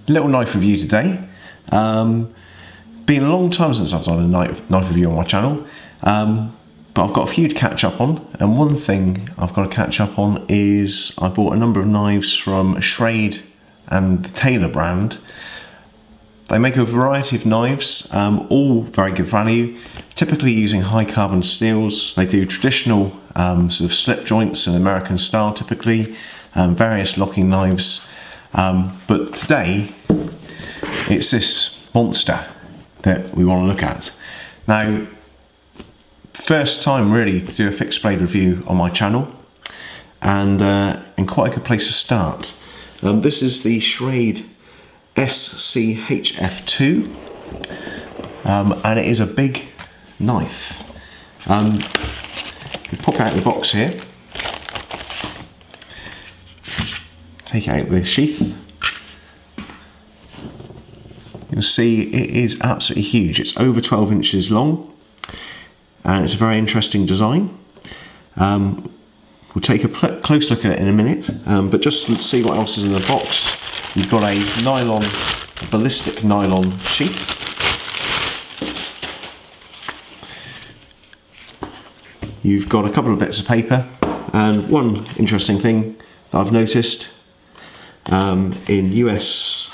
Little knife review today. Been a long time since I've done a knife review on my channel, but I've got a few to catch up on, and one thing I've got to catch up on is I bought a number of knives from SCHRADE and the Taylor brand. They make a variety of knives, all very good value, typically using high carbon steels. They do traditional sort of slip joints in American style typically, various locking knives, but today it's this monster that we want to look at. Now, first time really to do a fixed blade review on my channel, and quite a good place to start. This is the SCHRADE SCHF2, and it is a big knife. You pop out the box here, take out the sheath. You'll see it is absolutely huge. It's over 12 inches long, and it's a very interesting design. We'll take a close look at it in a minute, but just let's see what else is in the box. You've got a ballistic nylon sheath. You've got a couple of bits of paper, and one interesting thing that I've noticed in US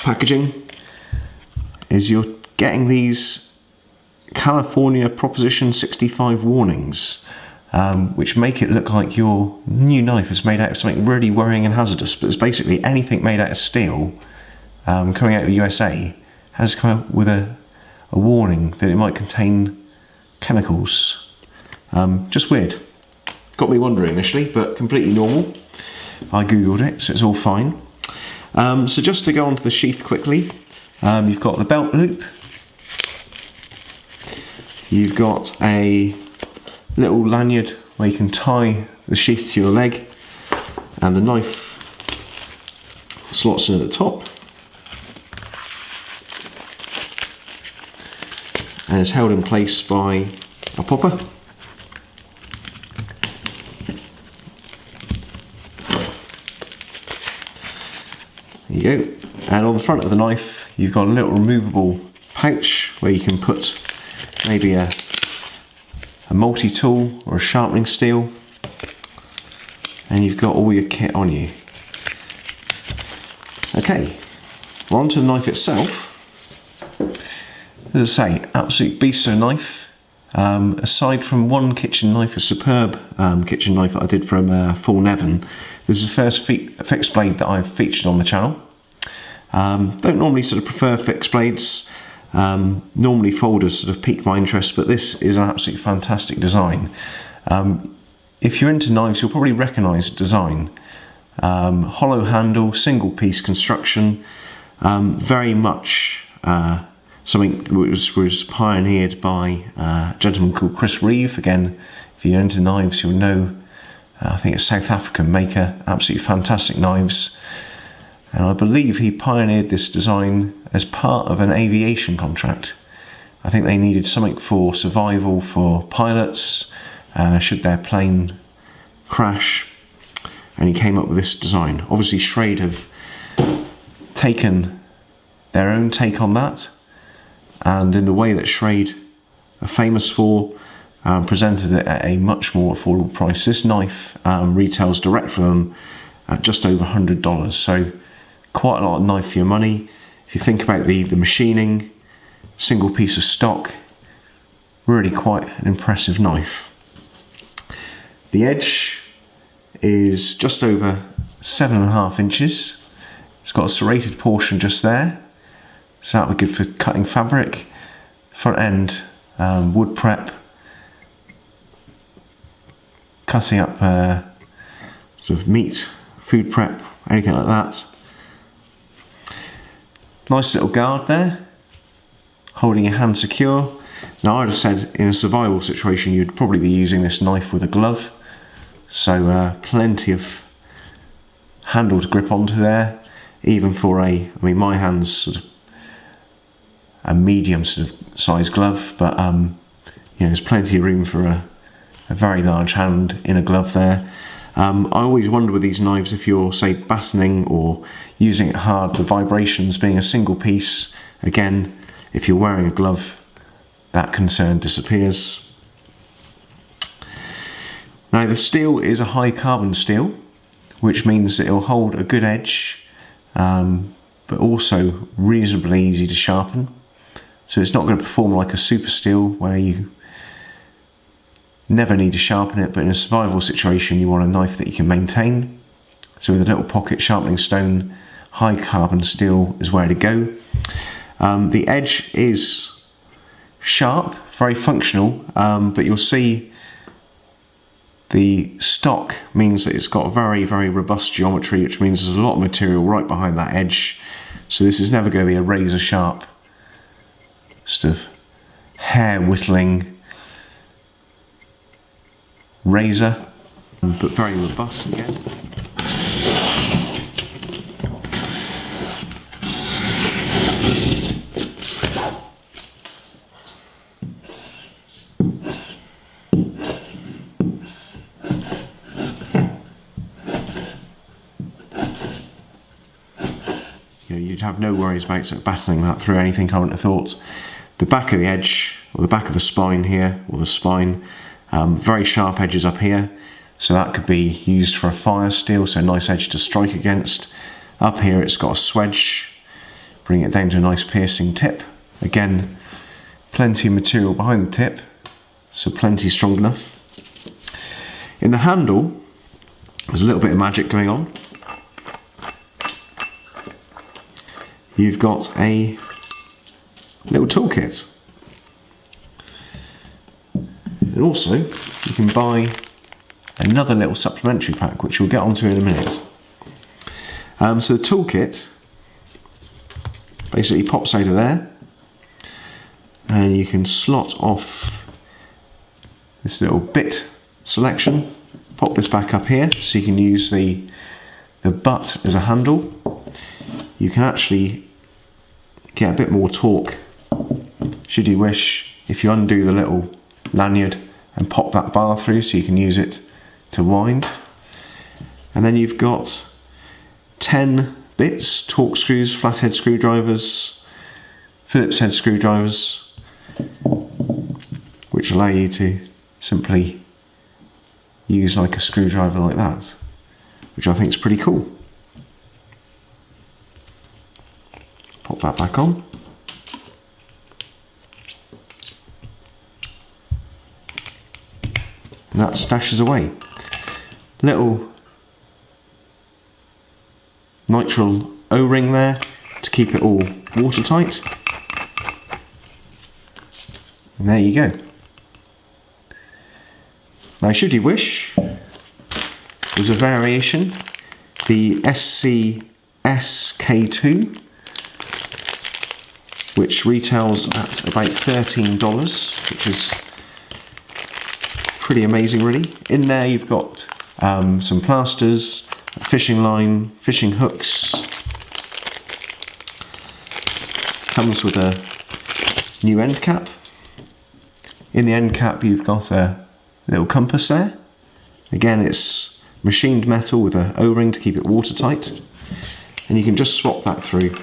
packaging is you're getting these California Proposition 65 warnings, which make it look like your new knife is made out of something really worrying and hazardous, but it's basically anything made out of steel coming out of the USA has come out with a warning that it might contain chemicals. Just weird. Got me wondering initially, but completely normal. I googled it, so it's all fine. So just to go onto the sheath quickly, you've got the belt loop. You've got a little lanyard where you can tie the sheath to your leg, and the knife slots in at the top and is held in place by a popper. There you go. And on the front of the knife you've got a little removable pouch where you can put maybe a multi-tool or a sharpening steel, and you've got all your kit on you. Okay, we're on to the knife itself. As I say, absolute beast of a knife. Aside from one kitchen knife, a superb kitchen knife that I did from Full Nevin, this is the first fixed blade that I've featured on the channel. Don't normally sort of prefer fixed blades. Normally folders sort of pique my interest, but this is an absolutely fantastic design. If you're into knives, you'll probably recognise the design. Hollow handle, single piece construction, very much something which was pioneered by a gentleman called Chris Reeve. Again, if you're into knives, you'll know, I think it's a South African maker, absolutely fantastic knives. And I believe he pioneered this design as part of an aviation contract. I think they needed something for survival for pilots, should their plane crash, and he came up with this design. Obviously SCHRADE have taken their own take on that, and in the way that SCHRADE are famous for, presented it at a much more affordable price. This knife retails direct from them at just over $100, so quite a lot of knife for your money. If you think about the machining, single piece of stock, really quite an impressive knife. The edge is just over 7.5 inches. It's got a serrated portion just there, so that'll be good for cutting fabric. Front end, wood prep, cutting up sort of meat, food prep, anything like that. Nice little guard there, holding your hand secure. Now I'd have said in a survival situation you'd probably be using this knife with a glove, so plenty of handle to grip onto there, even for I mean my hand's sort of a medium sort of size glove, but you know, there's plenty of room for a a very large hand in a glove there. I always wonder with these knives, if you're, say, battening or using it hard, the vibrations being a single piece, again, if you're wearing a glove, that concern disappears. Now, the steel is a high carbon steel, which means that it'll hold a good edge, but also reasonably easy to sharpen. So it's not going to perform like a super steel where you never need to sharpen it, but in a survival situation you want a knife that you can maintain. So with a little pocket sharpening stone, high carbon steel is where to go. The edge is sharp, very functional, but you'll see the stock means that it's got a very, very robust geometry, which means there's a lot of material right behind that edge. So this is never going to be a razor sharp, sort of hair whittling razor, but very robust again. You'd have no worries about sort of battling that through anything, I wouldn't have thought. The back of the edge, or the back of the spine here, or the spine, very sharp edges up here, so that could be used for a fire steel, so a nice edge to strike against. Up here it's got a swedge, bring it down to a nice piercing tip. Again, plenty of material behind the tip, so plenty strong enough. In the handle, there's a little bit of magic going on. You've got a little toolkit. And also, you can buy another little supplementary pack, which we'll get onto in a minute. So the toolkit basically pops out of there, and you can slot off this little bit selection, pop this back up here, so you can use the butt as a handle. You can actually get a bit more torque, should you wish, if you undo the little lanyard and pop that bar through, so you can use it to wind. And then you've got 10 bits, torque screws, flathead screwdrivers, Phillips head screwdrivers, which allow you to simply use like a screwdriver like that, which I think is pretty cool. Pop that back on. And that stashes away. Little nitrile O-ring there to keep it all watertight. And there you go. Now, should you wish, there's a variation, the SCSK2, which retails at about $13, which is pretty amazing really. In there you've got some plasters, a fishing line, fishing hooks. Comes with a new end cap. In the end cap you've got a little compass there. Again, it's machined metal with an O-ring to keep it watertight, and you can just swap that through.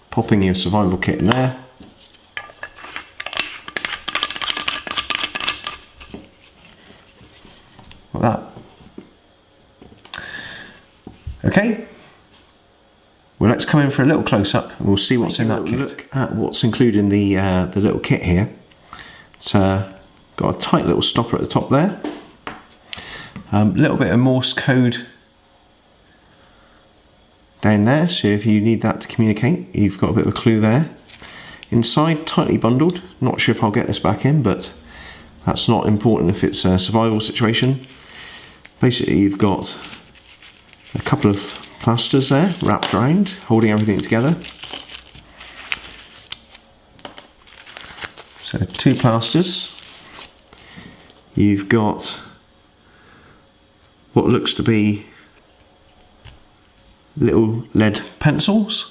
Popping your survival kit in there. Like that. Okay. Well, let's come in for a little close-up and we'll see what's in that kit. Look at what's included in the little kit here. It's got a tight little stopper at the top there. A little bit of Morse code down there, so if you need that to communicate, you've got a bit of a clue there. Inside, tightly bundled. Not sure if I'll get this back in, but that's not important if it's a survival situation. Basically, you've got a couple of plasters there wrapped around, holding everything together. So 2 plasters. You've got what looks to be little lead pencils.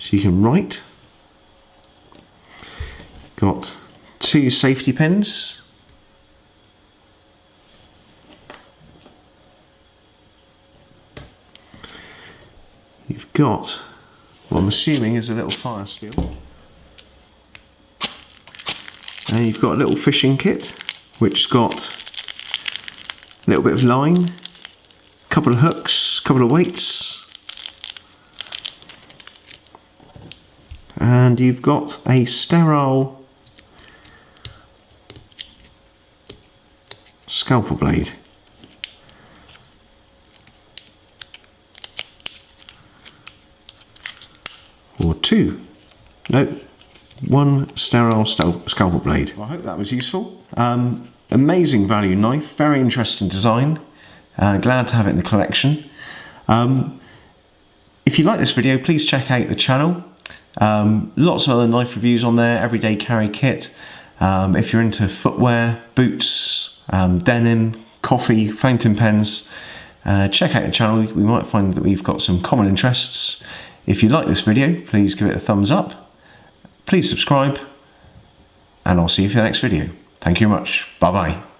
so you can write. Got 2 safety pins. You've got what I'm assuming is a little fire steel. And you've got a little fishing kit, which's got a little bit of line, a couple of hooks, a couple of weights, and you've got a sterile scalpel blade. Or 2. Nope. 1 sterile scalpel blade. Well, I hope that was useful. Amazing value knife, very interesting design. Glad to have it in the collection. If you like this video, please check out the channel. Lots of other knife reviews on there, everyday carry kit. If you're into footwear, boots, denim, coffee, fountain pens, check out the channel. We might find that we've got some common interests. If you like this video, please give it a thumbs up. Please subscribe, and I'll see you for the next video. Thank you very much. Bye bye.